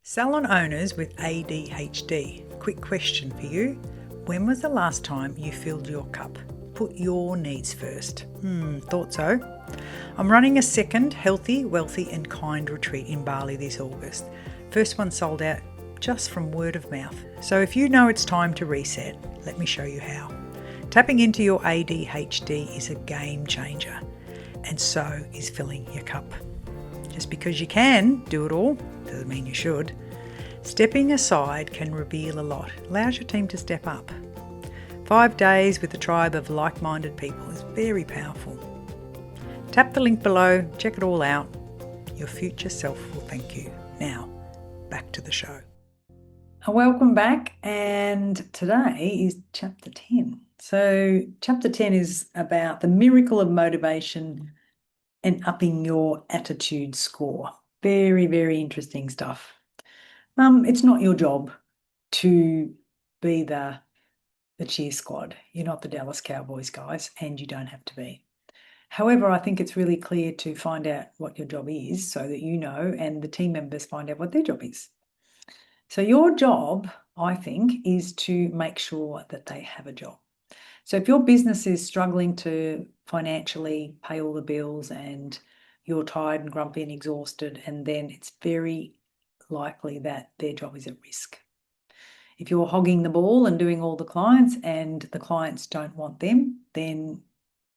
Salon owners with ADHD, quick question for you. When was the last time you filled your cup? Put your needs first. Thought so. I'm running a second healthy, wealthy and kind retreat in Bali this August. First one sold out just from word of mouth. So if you know it's time to reset, let me show you how. Tapping into your ADHD is a game changer, and so is filling your cup. Just because you can do it all doesn't mean you should. Stepping aside can reveal a lot. Allows your team to step up. 5 days with a tribe of like-minded people is very powerful. Tap the link below, check it all out. Your future self will thank you. Now, back to the show. Welcome back, and today is chapter 10. So chapter 10 is about the miracle of motivation and upping your attitude score. Very, very interesting stuff. It's not your job to be the cheer squad. You're not the Dallas Cowboys, guys, and you don't have to be. However, I think it's really clear to find out what your job is so that you know and the team members find out what their job is. So your job, I think, is to make sure that they have a job. So if your business is struggling to financially pay all the bills and you're tired and grumpy and exhausted, and then it's very likely that their job is at risk. If you're hogging the ball and doing all the clients and the clients don't want them, then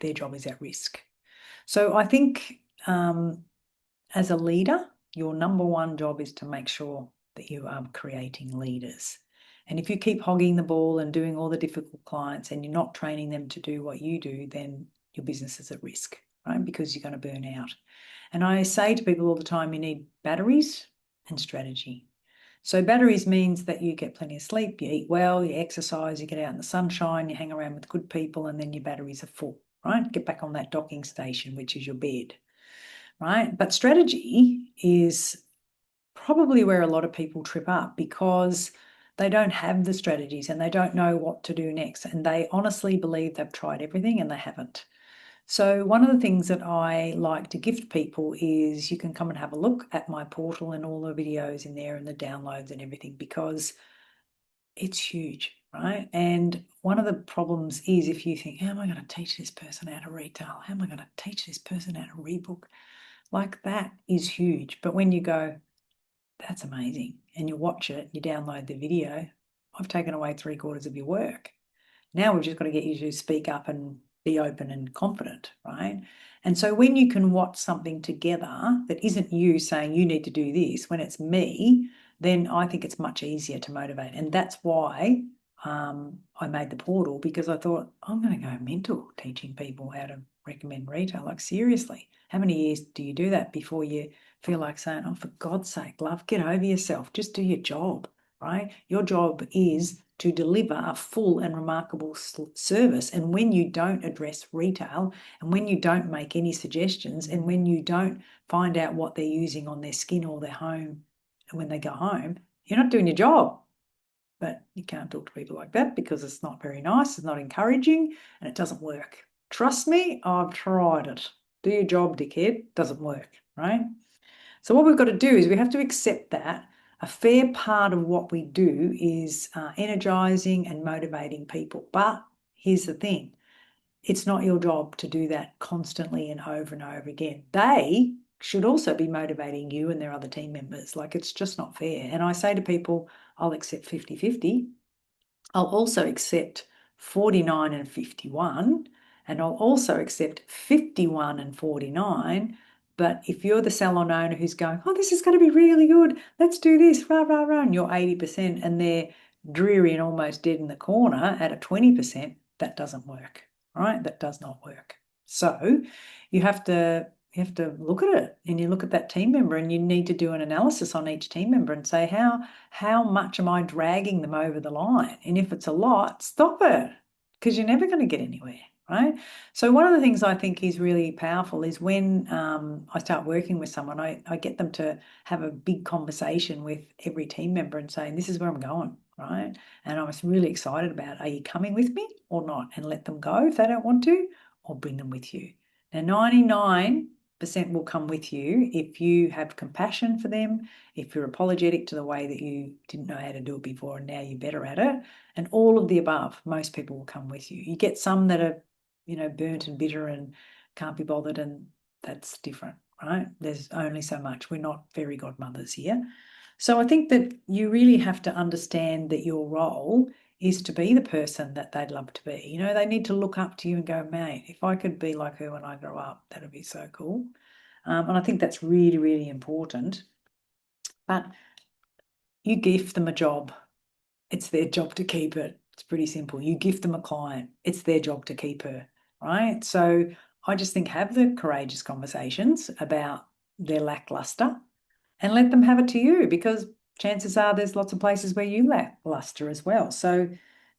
their job is at risk. So I think as a leader, your number one job is to make sure that you are creating leaders. And if you keep hogging the ball and doing all the difficult clients and you're not training them to do what you do, then your business is at risk, right? Because you're going to burn out. And I say to people all the time, you need batteries and strategy. So batteries means that you get plenty of sleep, you eat well, you exercise, you get out in the sunshine, you hang around with good people, and then your batteries are full, right? Get back on that docking station, which is your bed, right? But strategy is probably where a lot of people trip up because they don't have the strategies and they don't know what to do next. And they honestly believe they've tried everything and they haven't. So one of the things that I like to gift people is you can come and have a look at my portal and all the videos in there and the downloads and everything, because it's huge, right? And one of the problems is if you think, how am I going to teach this person how to retail? How am I going to teach this person how to rebook? Like, that is huge. But when you go, that's amazing, and you watch it, you download the video, I've taken away 3/4 of your work. Now we've just got to get you to speak up and be open and confident, right? And so when you can watch something together that isn't you saying you need to do this, when it's me, then I think it's much easier to motivate. And that's why I made the portal, because I thought, I'm going to go mental teaching people how to recommend retail. Like, seriously, how many years do you do that before you feel like saying, oh, for God's sake, love, get over yourself, just do your job, right? Your job is to deliver a full and remarkable service. And when you don't address retail, and when you don't make any suggestions, and when you don't find out what they're using on their skin or their home, and when they go home, you're not doing your job. But you can't talk to people like that because it's not very nice, it's not encouraging, and it doesn't work. Trust me, I've tried it. Do your job, dickhead. Doesn't work, right? So what we've got to do is we have to accept that a fair part of what we do is energizing and motivating people. But here's the thing. It's not your job to do that constantly and over again. They should also be motivating you and their other team members. Like, it's just not fair. And I say to people, I'll accept 50-50. I'll also accept 49 and 51. And I'll also accept 51 and 49. But if you're the salon owner who's going, oh, this is going to be really good, let's do this, rah, rah, rah, and you're 80% and they're dreary and almost dead in the corner at a 20%, that doesn't work, right? That does not work. So you have to look at it, and you look at that team member, and you need to do an analysis on each team member and say, how much am I dragging them over the line? And if it's a lot, stop it, because you're never going to get anywhere. Right? So one of the things I think is really powerful is when I start working with someone, I get them to have a big conversation with every team member and saying, this is where I'm going, right? And I was really excited about, are you coming with me or not? And let them go if they don't want to, or bring them with you. Now, 99 will come with you if you have compassion for them, if you're apologetic to the way that you didn't know how to do it before and now you're better at it, and all of the above. Most people will come with you. You get some that are, burnt and bitter and can't be bothered, and that's different, right? There's only so much. We're not fairy godmothers here. So I think that you really have to understand that your role is to be the person that they'd love to be. They need to look up to you and go, mate, if I could be like her when I grow up, that'd be so cool. And I think that's really, really important. But you gift them a job. It's their job to keep it. It's pretty simple. You gift them a client. It's their job to keep her, right? So I just think have the courageous conversations about their lackluster and let them have it to you, because chances are there's lots of places where you lack luster as well. So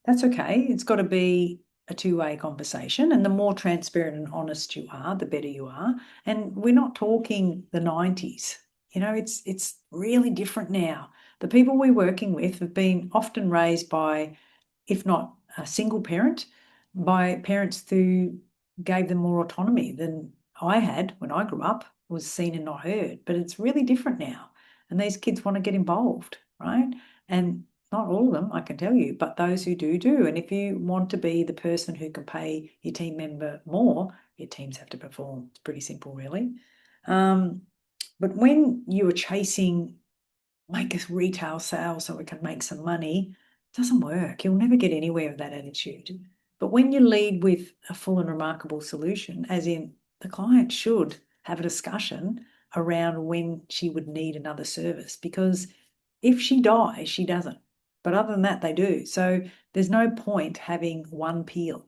that's okay. It's got to be a two-way conversation, and the more transparent and honest you are, the better you are. And we're not talking the 90s. It's really different now. The people we're working with have been often raised by, if not a single parent, by parents who gave them more autonomy than I had when I grew up, was seen and not heard. But it's really different now. And these kids want to get involved, right? And not all of them, I can tell you, but those who do, do. And if you want to be the person who can pay your team member more, your teams have to perform. It's pretty simple, really. But when you are chasing, make a retail sale so we can make some money, it doesn't work. You'll never get anywhere with that attitude. But when you lead with a full and remarkable solution, as in the client should have a discussion around when she would need another service, because if she dies, she doesn't. But other than that, they do. So there's no point having one peel.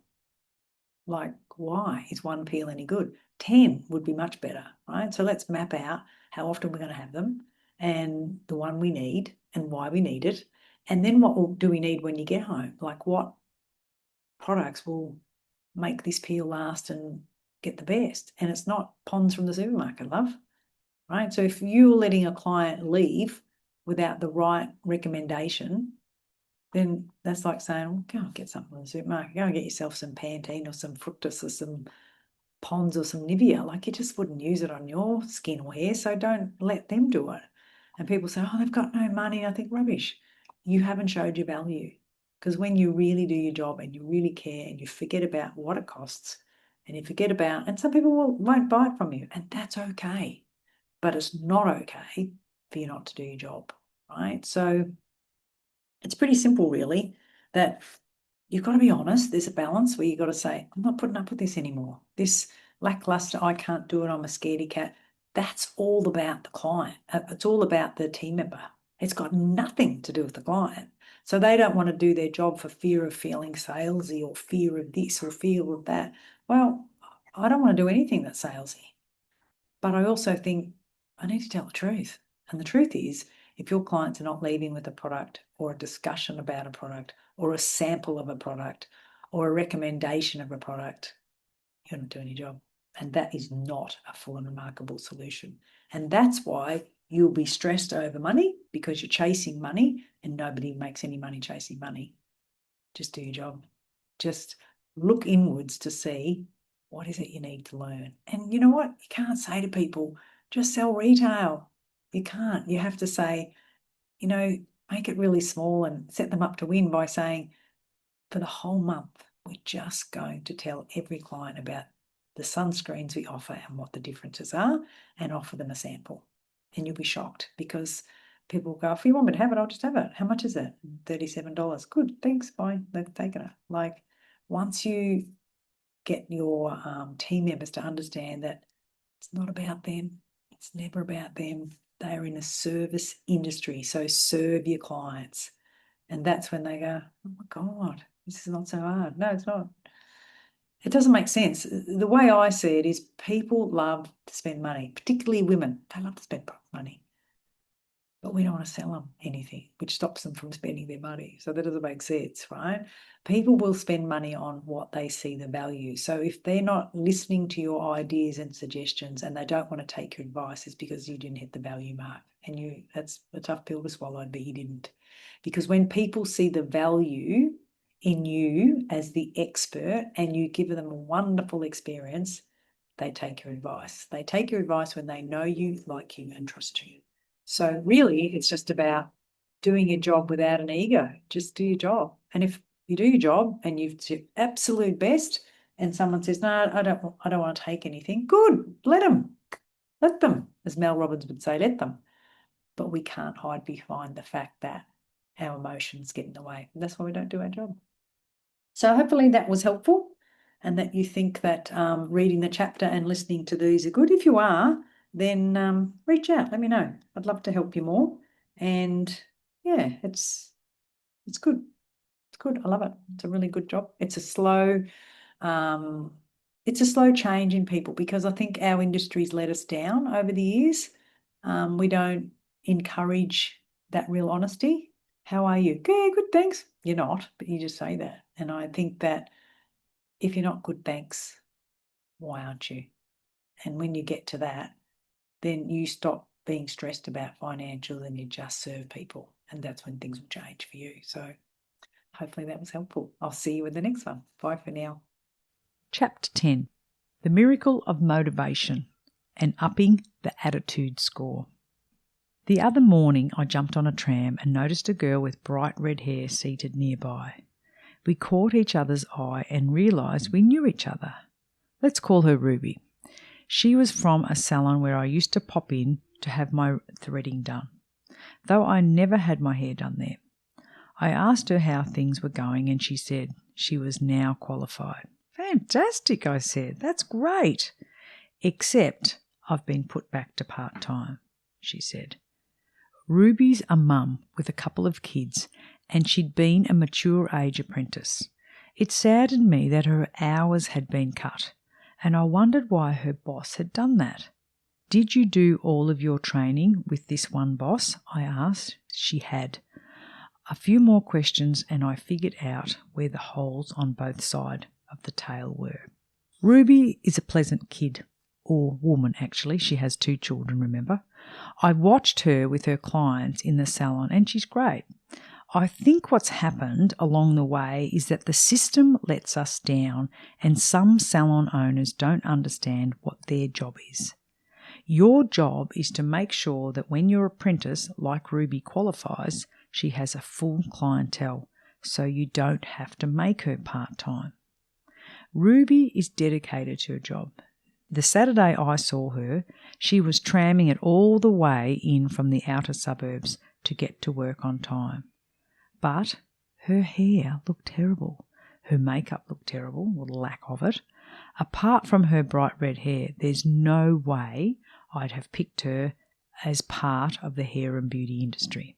Like, why is one peel any good? 10 would be much better, right? So let's map out how often we're going to have them and the one we need and why we need it. And then what do we need when you get home? Like, what products will make this peel last and get the best? And it's not Ponds from the supermarket, love, right? So if you're letting a client leave without the right recommendation, then that's like saying, well, go and get something from the supermarket. Go and get yourself some Pantene or some Fructus or some Ponds or some Nivea. Like, you just wouldn't use it on your skin or hair, so don't let them do it. And people say, oh, they've got no money. I think rubbish. You haven't showed your value. Because when you really do your job and you really care and you forget about what it costs and you forget about, and some people won't buy it from you, and that's okay. But it's not okay for you not to do your job, right? So it's pretty simple, really, that you've got to be honest. There's a balance where you've got to say, I'm not putting up with this anymore. This lackluster, I can't do it, I'm a scaredy cat. That's all about the client. It's all about the team member. It's got nothing to do with the client. So they don't want to do their job for fear of feeling salesy or fear of this or fear of that. Well, I don't want to do anything that's salesy. But I also think I need to tell the truth. And the truth is, if your clients are not leaving with a product or a discussion about a product or a sample of a product or a recommendation of a product, you're not doing your job. And that is not a full and remarkable solution. And that's why you'll be stressed over money, because you're chasing money, and nobody makes any money chasing money. Just do your job. Just look inwards to see what is it you need to learn. And you know what? You can't say to people, just sell retail. You can't. You have to say, make it really small and set them up to win by saying, for the whole month, we're just going to tell every client about the sunscreens we offer and what the differences are, and offer them a sample. And you'll be shocked, because people go, if you want me to have it, I'll just have it. How much is it? $37. Good, thanks, bye. They've taken it. Like, once you get your team members to understand that it's not about them, it's never about them. They are in a service industry, so serve your clients. And that's when they go, oh my God, this is not so hard. No, it's not. It doesn't make sense. The way I see it is, people love to spend money, particularly women. They love to spend money. But we don't want to sell them anything, which stops them from spending their money. So that doesn't make sense, right? People will spend money on what they see the value. So if they're not listening to your ideas and suggestions and they don't want to take your advice, it's because you didn't hit the value mark. And that's a tough pill to swallow, but you didn't. Because when people see the value in you as the expert and you give them a wonderful experience, they take your advice. They take your advice when they know you, like you, and trust you. So really, it's just about doing your job without an ego. Just do your job. And if you do your job and you've done your absolute best, and someone says, "No, I don't want to take anything," good, let them, as Mel Robbins would say, let them. But we can't hide behind the fact that our emotions get in the way. And that's why we don't do our job. So hopefully that was helpful, and that you think that reading the chapter and listening to these are good. If you are, then reach out. Let me know. I'd love to help you more. And yeah, it's good. It's good. I love it. It's a really good job. It's a slow change in people, because I think our industry's let us down over the years. We don't encourage that real honesty. How are you? Yeah, good, thanks. You're not, but you just say that. And I think that if you're not good, thanks, why aren't you? And when you get to that, then you stop being stressed about financials and you just serve people. And that's when things will change for you. So hopefully that was helpful. I'll see you in the next one. Bye for now. Chapter 10, The Miracle of Motivation and Upping the Attitude Score. The other morning I jumped on a tram and noticed a girl with bright red hair seated nearby. We caught each other's eye and realised we knew each other. Let's call her Ruby. She was from a salon where I used to pop in to have my threading done, though I never had my hair done there. I asked her how things were going and she said she was now qualified. Fantastic, I said. That's great. Except I've been put back to part-time, she said. Ruby's a mum with a couple of kids, and she'd been a mature age apprentice. It saddened me that her hours had been cut, and I wondered why her boss had done that. Did you do all of your training with this one boss? I asked. She had. A few more questions and I figured out where the holes on both sides of the tail were. Ruby is a pleasant kid, or woman actually. She has 2 children, remember. I watched her with her clients in the salon and she's great. I think what's happened along the way is that the system lets us down and some salon owners don't understand what their job is. Your job is to make sure that when your apprentice, like Ruby, qualifies, she has a full clientele, so you don't have to make her part-time. Ruby is dedicated to her job. The Saturday I saw her, she was tramming it all the way in from the outer suburbs to get to work on time. But her hair looked terrible. Her makeup looked terrible, or the lack of it. Apart from her bright red hair, there's no way I'd have picked her as part of the hair and beauty industry.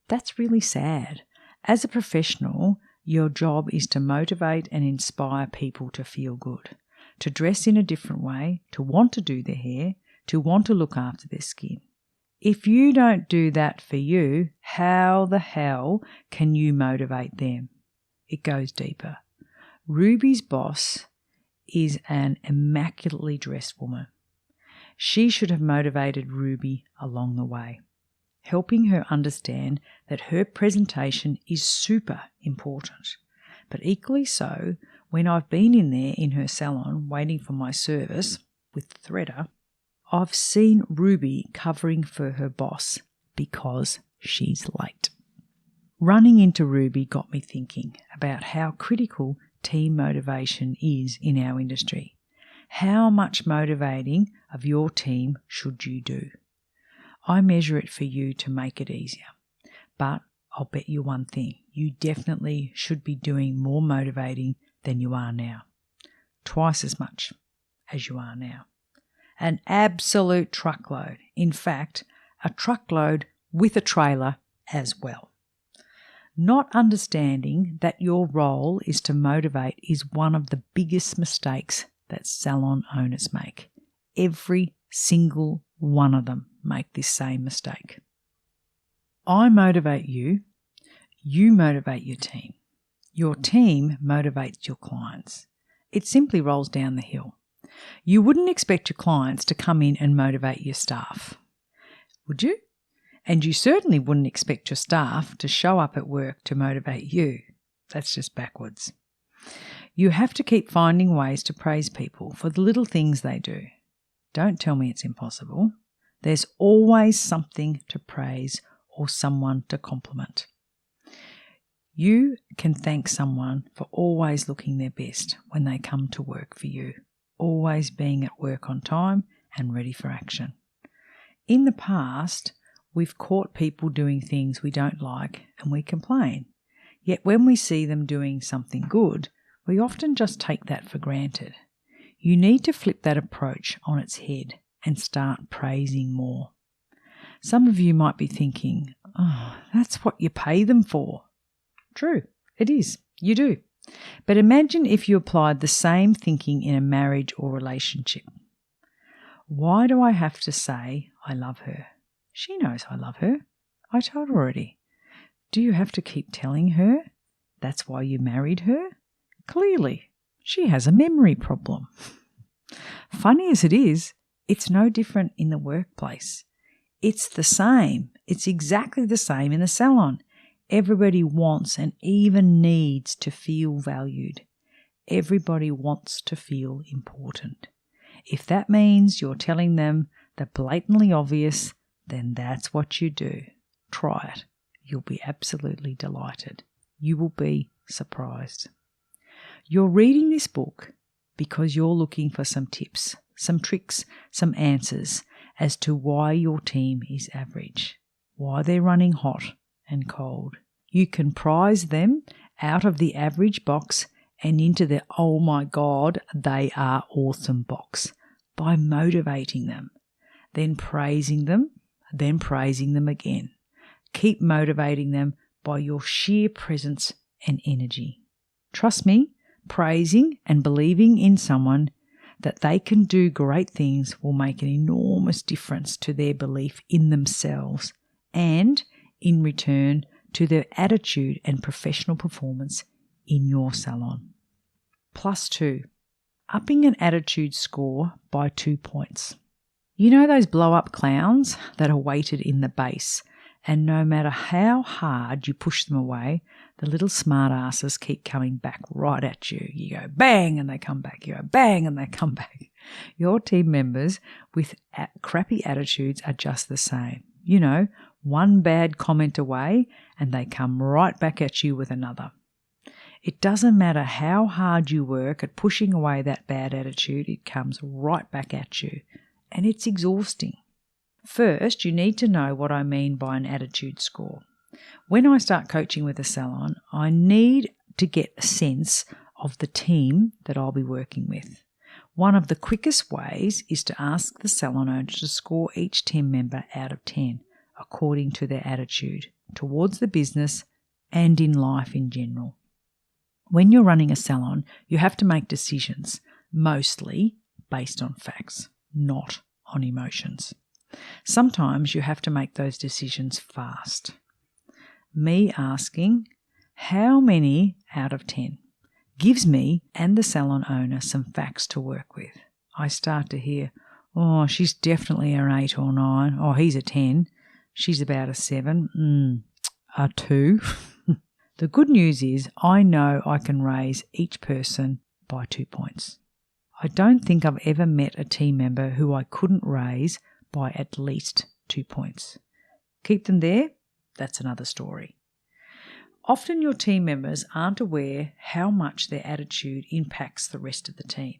That's really sad. As a professional, your job is to motivate and inspire people to feel good, to dress in a different way, to want to do their hair, to want to look after their skin. If you don't do that for you, how the hell can you motivate them? It goes deeper. Ruby's boss is an immaculately dressed woman. She should have motivated Ruby along the way, helping her understand that her presentation is super important. But equally so, when I've been in there in her salon waiting for my service with the threader, I've seen Ruby covering for her boss because she's late. Running into Ruby got me thinking about how critical team motivation is in our industry. How much motivating of your team should you do? I measure it for you to make it easier. But I'll bet you one thing, you definitely should be doing more motivating than you are now. Twice as much as you are now. An absolute truckload. In fact, a truckload with a trailer as well. Not understanding that your role is to motivate is one of the biggest mistakes that salon owners make. Every single one of them make this same mistake. I motivate you, you motivate your team motivates your clients. It simply rolls down the hill. You wouldn't expect your clients to come in and motivate your staff, would you? And you certainly wouldn't expect your staff to show up at work to motivate you. That's just backwards. You have to keep finding ways to praise people for the little things they do. Don't tell me it's impossible. There's always something to praise or someone to compliment. You can thank someone for always looking their best when they come to work for you, always being at work on time and ready for action. In the past, we've caught people doing things we don't like and we complain. Yet when we see them doing something good, we often just take that for granted. You need to flip that approach on its head and start praising more. Some of you might be thinking, oh, that's what you pay them for. True, it is. You do. But imagine if you applied the same thinking in a marriage or relationship. Why do I have to say I love her? She knows I love her. I told her already. Do you have to keep telling her? That's why you married her? Clearly, she has a memory problem. Funny as it is, it's no different in the workplace. It's the same. It's exactly the same in the salon. Everybody wants and even needs to feel valued. Everybody wants to feel important. If that means you're telling them the blatantly obvious, then that's what you do. Try it. You'll be absolutely delighted. You will be surprised. You're reading this book because you're looking for some tips, some tricks, some answers as to why your team is average, why they're running hot and cold. You can prize them out of the average box and into the oh my God, they are awesome box by motivating them, then praising them again. Keep motivating them by your sheer presence and energy. Trust me, praising and believing in someone that they can do great things will make an enormous difference to their belief in themselves and, in return, to their attitude and professional performance in your salon. +2, upping an attitude score by 2 points. You know those blow-up clowns that are weighted in the base, and no matter how hard you push them away, the little smart asses keep coming back right at you. You go bang and they come back. You go bang and they come back. Your team members with crappy attitudes are just the same. You know, one bad comment away and they come right back at you with another. It doesn't matter how hard you work at pushing away that bad attitude, it comes right back at you. And it's exhausting. First, you need to know what I mean by an attitude score. When I start coaching with a salon, I need to get a sense of the team that I'll be working with. One of the quickest ways is to ask the salon owner to score each team member out of 10 according to their attitude towards the business and in life in general. When you're running a salon, you have to make decisions, mostly based on facts, not on emotions. Sometimes you have to make those decisions fast. Me asking, how many out of 10 gives me and the salon owner some facts to work with. I start to hear, oh, she's definitely an 8 or 9. Oh, he's a 10. She's about a 7. A 2. The good news is I know I can raise each person by 2 points. I don't think I've ever met a team member who I couldn't raise by at least 2 points. Keep them there, that's another story. Often your team members aren't aware how much their attitude impacts the rest of the team.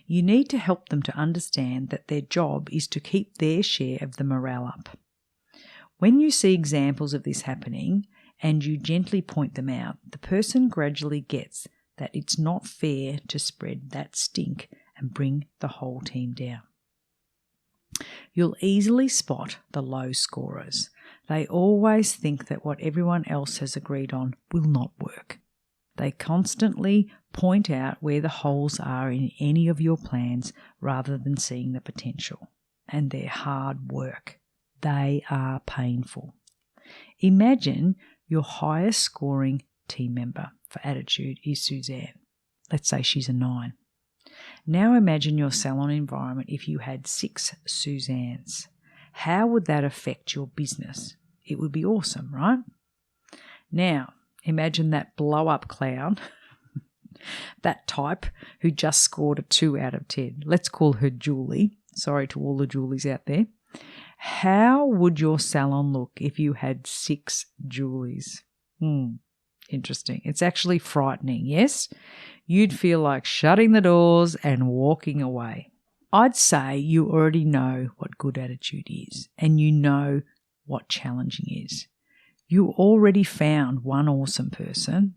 You need to help them to understand that their job is to keep their share of the morale up. When you see examples of this happening and you gently point them out, the person gradually gets that it's not fair to spread that stink and bring the whole team down. You'll easily spot the low scorers. They always think that what everyone else has agreed on will not work. They constantly point out where the holes are in any of your plans rather than seeing the potential. And they're hard work. They are painful. Imagine your highest scoring team member for attitude is Suzanne. Let's say she's a 9. Now imagine your salon environment if you had 6 Suzannes. How would that affect your business? It would be awesome, right? Now, imagine that blow-up clown that type who just scored a 2 out of 10. Let's call her Julie. Sorry to all the Julies out there. How would your salon look if you had 6 Julies? Interesting. It's actually frightening, yes? You'd feel like shutting the doors and walking away. I'd say you already know what good attitude is, and you know what challenging is. You already found one awesome person,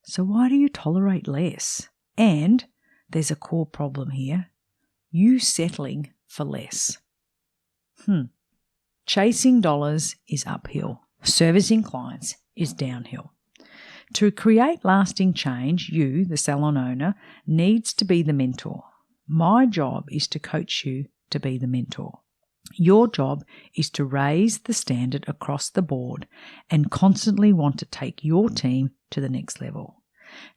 so why do you tolerate less? And there's a core problem here. You settling for less. Chasing dollars is uphill. Servicing clients is downhill. To create lasting change, you, the salon owner, needs to be the mentor. My job is to coach you to be the mentor. Your job is to raise the standard across the board and constantly want to take your team to the next level.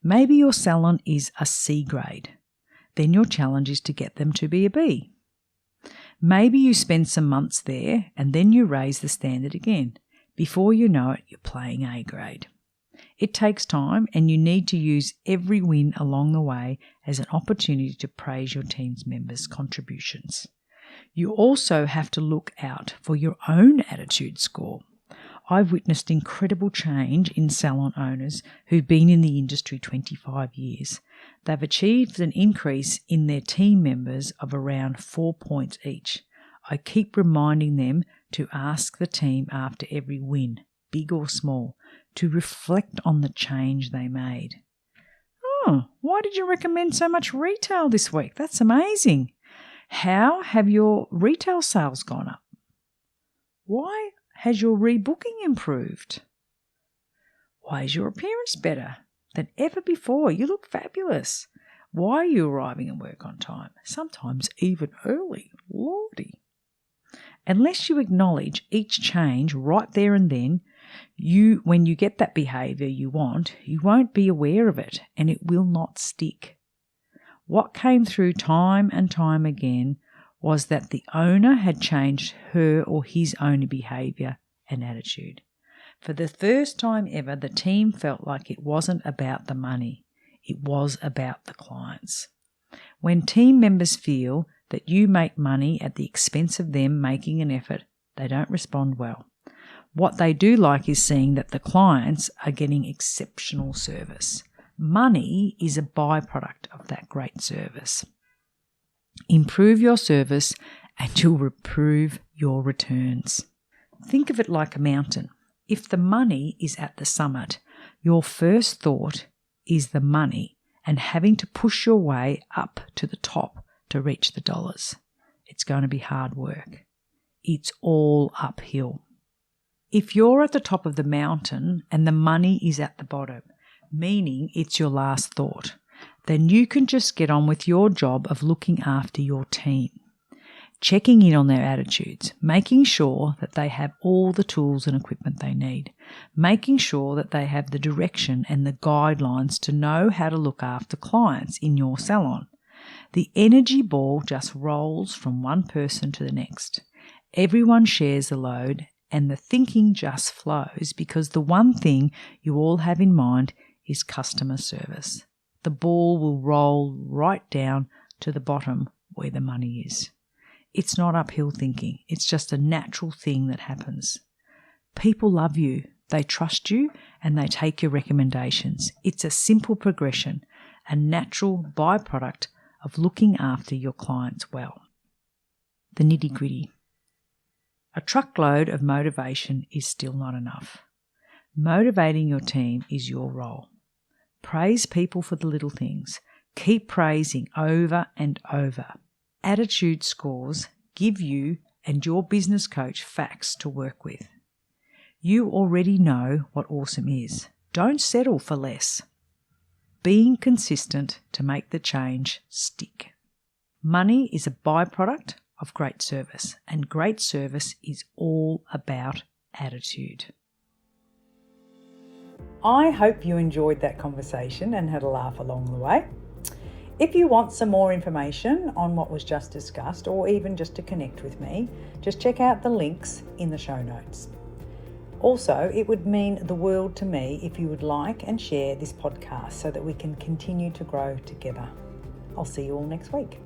Maybe your salon is a C grade. Then your challenge is to get them to be a B. Maybe you spend some months there and then you raise the standard again. Before you know it, you're playing A grade. It takes time, and you need to use every win along the way as an opportunity to praise your team's members' contributions. You also have to look out for your own attitude score. I've witnessed incredible change in salon owners who've been in the industry 25 years. They've achieved an increase in their team members of around 4 points each. I keep reminding them to ask the team after every win, big or small, to reflect on the change they made. Why did you recommend so much retail this week? That's amazing. How have your retail sales gone up? Why has your rebooking improved? Why is your appearance better than ever before? You look fabulous. Why are you arriving at work on time? Sometimes even early. Lordy. Unless you acknowledge each change right there and then, when you get that behaviour you want, you won't be aware of it and it will not stick. What came through time and time again was that the owner had changed her or his own behaviour and attitude. For the first time ever, the team felt like it wasn't about the money, it was about the clients. When team members feel that you make money at the expense of them making an effort, they don't respond well. What they do like is seeing that the clients are getting exceptional service. Money is a byproduct of that great service. Improve your service and you'll improve your returns. Think of it like a mountain. If the money is at the summit, your first thought is the money and having to push your way up to the top to reach the dollars. It's going to be hard work. It's all uphill. If you're at the top of the mountain and the money is at the bottom, meaning it's your last thought, then you can just get on with your job of looking after your team, checking in on their attitudes, making sure that they have all the tools and equipment they need, making sure that they have the direction and the guidelines to know how to look after clients in your salon. The energy ball just rolls from one person to the next. Everyone shares the load and the thinking just flows because the one thing you all have in mind is customer service. The ball will roll right down to the bottom where the money is. It's not uphill thinking. It's just a natural thing that happens. People love you, they trust you, and they take your recommendations. It's a simple progression, a natural byproduct of looking after your clients well. The nitty-gritty. A truckload of motivation is still not enough. Motivating your team is your role. Praise people for the little things. Keep praising over and over. Attitude scores give you and your business coach facts to work with. You already know what awesome is. Don't settle for less. Being consistent to make the change stick. Money is a byproduct of great service, and great service is all about attitude. I hope you enjoyed that conversation and had a laugh along the way. If you want some more information on what was just discussed, or even just to connect with me, just check out the links in the show notes. Also, it would mean the world to me if you would like and share this podcast so that we can continue to grow together. I'll see you all next week.